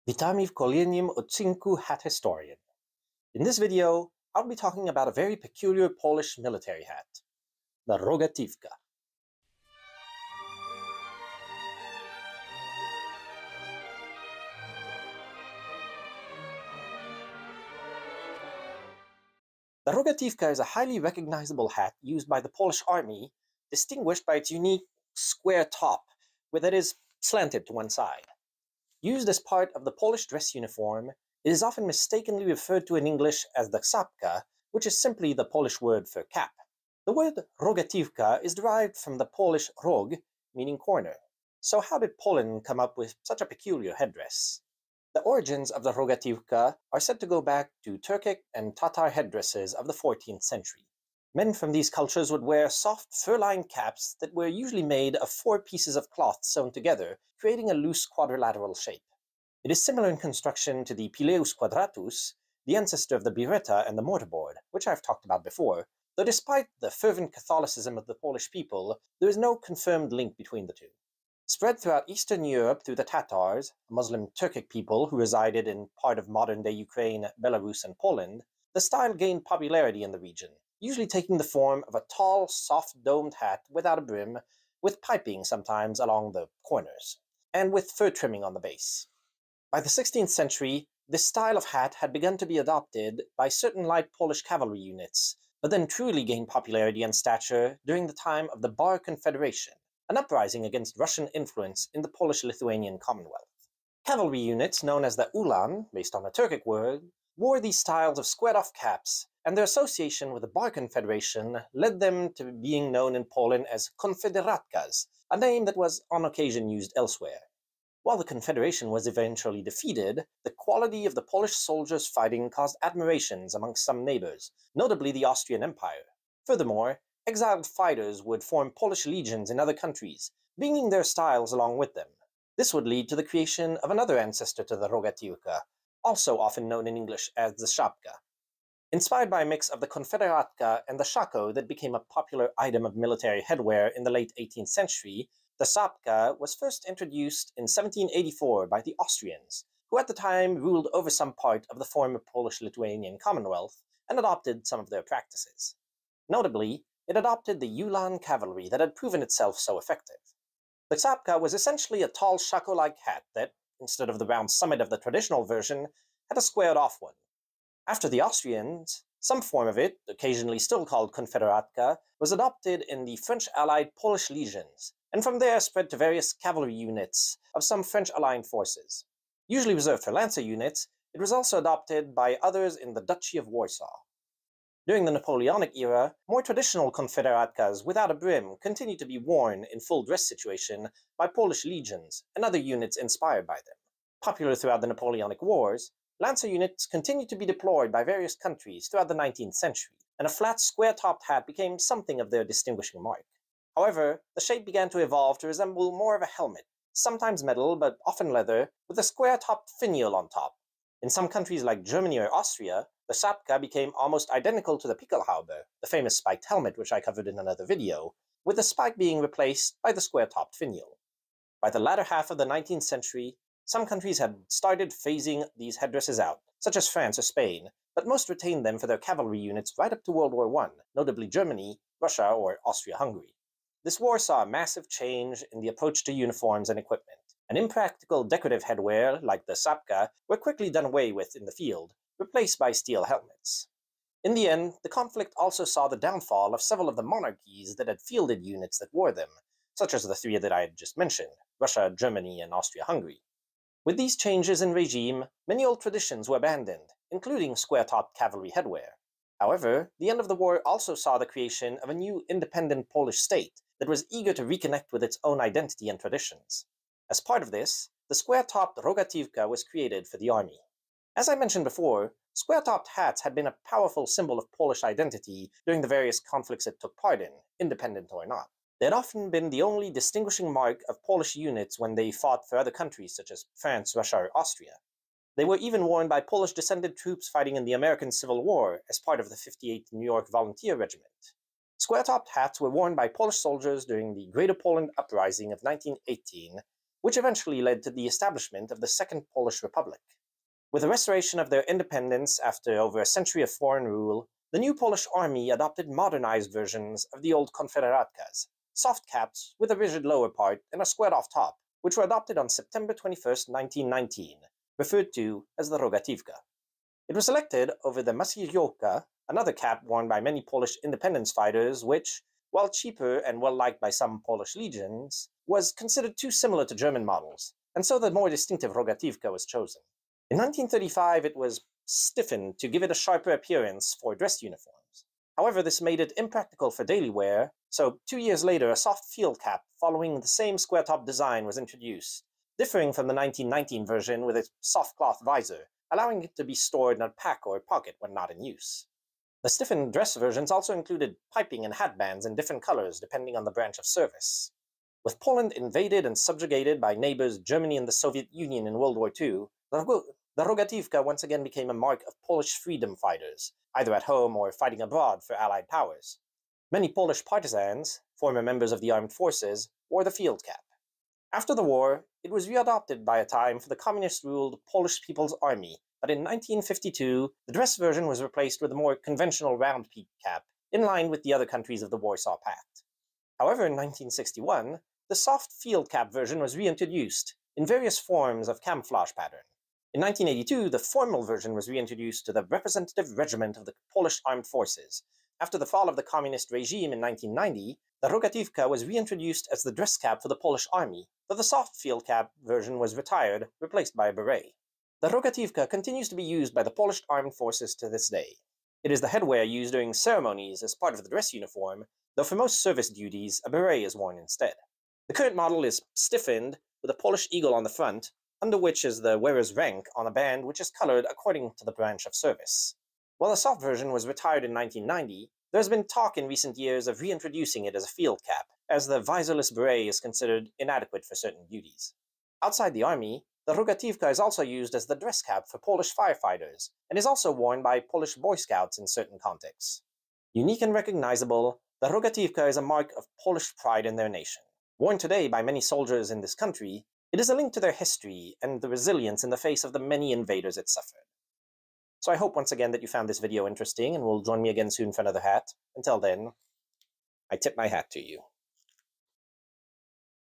Witamy w kolejnym odcinku Hat Historian. In this video, I'll be talking about a very peculiar Polish military hat, the Rogatywka. The Rogatywka is a highly recognizable hat used by the Polish army, distinguished by its unique square top, that is slanted to one side. Used as part of the Polish dress uniform, it is often mistakenly referred to in English as the czapka, which is simply the Polish word for cap. The word Rogatywka is derived from the Polish rog, meaning corner. So how did Poland come up with such a peculiar headdress? The origins of the Rogatywka are said to go back to Turkic and Tatar headdresses of the 14th century. Men from these cultures would wear soft fur-lined caps that were usually made of 4 pieces of cloth sewn together, creating a loose quadrilateral shape. It is similar in construction to the pileus quadratus, the ancestor of the biretta and the mortarboard, which I've talked about before, though despite the fervent Catholicism of the Polish people, there is no confirmed link between the two. Spread throughout Eastern Europe through the Tatars, a Muslim Turkic people who resided in part of modern-day Ukraine, Belarus, and Poland, the style gained popularity in the region, usually taking the form of a tall, soft-domed hat without a brim, with piping sometimes along the corners, and with fur trimming on the base. By the 16th century, this style of hat had begun to be adopted by certain light Polish cavalry units, but then truly gained popularity and stature during the time of the Bar Confederation, an uprising against Russian influence in the Polish-Lithuanian Commonwealth. Cavalry units, known as the ulan, based on a Turkic word, wore these styles of squared-off caps, and their association with the Bar Confederation led them to being known in Poland as konfederatkas, a name that was on occasion used elsewhere. While the Confederation was eventually defeated, the quality of the Polish soldiers fighting caused admirations amongst some neighbors, notably the Austrian Empire. Furthermore, exiled fighters would form Polish legions in other countries, bringing their styles along with them. This would lead to the creation of another ancestor to the Rogatywka, also often known in English as the czapka. Inspired by a mix of the konfederatka and the shako that became a popular item of military headwear in the late 18th century, the czapka was first introduced in 1784 by the Austrians, who at the time ruled over some part of the former Polish-Lithuanian Commonwealth and adopted some of their practices. Notably, it adopted the ulan cavalry that had proven itself so effective. The czapka was essentially a tall shako-like hat that, instead of the round summit of the traditional version, had a squared-off one. After the Austrians, some form of it, occasionally still called konfederatka, was adopted in the French-allied Polish legions, and from there spread to various cavalry units of some French-aligned forces. Usually reserved for lancer units, it was also adopted by others in the Duchy of Warsaw. During the Napoleonic era, more traditional konfederatkas without a brim continued to be worn in full dress situation by Polish legions and other units inspired by them. Popular throughout the Napoleonic Wars, lancer units continued to be deployed by various countries throughout the 19th century, and a flat square-topped hat became something of their distinguishing mark. However, the shape began to evolve to resemble more of a helmet, sometimes metal but often leather, with a square-topped finial on top. In some countries like Germany or Austria, the czapka became almost identical to the Pickelhaube, the famous spiked helmet which I covered in another video, with the spike being replaced by the square-topped finial. By the latter half of the 19th century, some countries had started phasing these headdresses out, such as France or Spain, but most retained them for their cavalry units right up to World War I, notably Germany, Russia, or Austria-Hungary. This war saw a massive change in the approach to uniforms and equipment, and impractical decorative headwear, like the czapka, were quickly done away with in the field, replaced by steel helmets. In the end, the conflict also saw the downfall of several of the monarchies that had fielded units that wore them, such as the 3 that I had just mentioned, Russia, Germany, and Austria-Hungary. With these changes in regime, many old traditions were abandoned, including square-topped cavalry headwear. However, the end of the war also saw the creation of a new independent Polish state that was eager to reconnect with its own identity and traditions. As part of this, the square-topped Rogatywka was created for the army. As I mentioned before, square-topped hats had been a powerful symbol of Polish identity during the various conflicts it took part in, independent or not. They had often been the only distinguishing mark of Polish units when they fought for other countries such as France, Russia, or Austria. They were even worn by Polish-descended troops fighting in the American Civil War as part of the 58th New York Volunteer Regiment. Square-topped hats were worn by Polish soldiers during the Greater Poland Uprising of 1918, which eventually led to the establishment of the Second Polish Republic. With the restoration of their independence after over a century of foreign rule, the new Polish army adopted modernized versions of the old konfederatkas, soft caps with a rigid lower part and a squared-off top, which were adopted on September 21, 1919, referred to as the Rogatywka. It was selected over the masyjówka, another cap worn by many Polish independence fighters, which, while cheaper and well-liked by some Polish legions, was considered too similar to German models, and so the more distinctive Rogatywka was chosen. In 1935, it was stiffened to give it a sharper appearance for dress uniforms. However, this made it impractical for daily wear, so 2 years later a soft field cap following the same square-top design was introduced, differing from the 1919 version with a soft cloth visor, allowing it to be stored in a pack or pocket when not in use. The stiffened dress versions also included piping and hatbands in different colors depending on the branch of service. With Poland invaded and subjugated by neighbors Germany and the Soviet Union in World War II, the Rogatywka once again became a mark of Polish freedom fighters, either at home or fighting abroad for Allied powers. Many Polish partisans, former members of the armed forces, wore the field cap. After the war, it was readopted by a time for the communist-ruled Polish People's Army, but in 1952, the dress version was replaced with a more conventional round-peak cap, in line with the other countries of the Warsaw Pact. However, in 1961, the soft field cap version was reintroduced, in various forms of camouflage pattern. In 1982, the formal version was reintroduced to the representative regiment of the Polish Armed Forces. After the fall of the communist regime in 1990, the Rogatywka was reintroduced as the dress cap for the Polish army, though the soft field cap version was retired, replaced by a beret. The Rogatywka continues to be used by the Polish Armed Forces to this day. It is the headwear used during ceremonies as part of the dress uniform, though for most service duties, a beret is worn instead. The current model is stiffened with a Polish eagle on the front, under which is the wearer's rank on a band which is colored according to the branch of service. While the soft version was retired in 1990, there has been talk in recent years of reintroducing it as a field cap, as the visorless beret is considered inadequate for certain duties. Outside the army, the Rogatywka is also used as the dress cap for Polish firefighters, and is also worn by Polish Boy Scouts in certain contexts. Unique and recognizable, the Rogatywka is a mark of Polish pride in their nation. Worn today by many soldiers in this country, it is a link to their history and the resilience in the face of the many invaders it suffered. So I hope once again that you found this video interesting and will join me again soon for another hat. Until then, I tip my hat to you.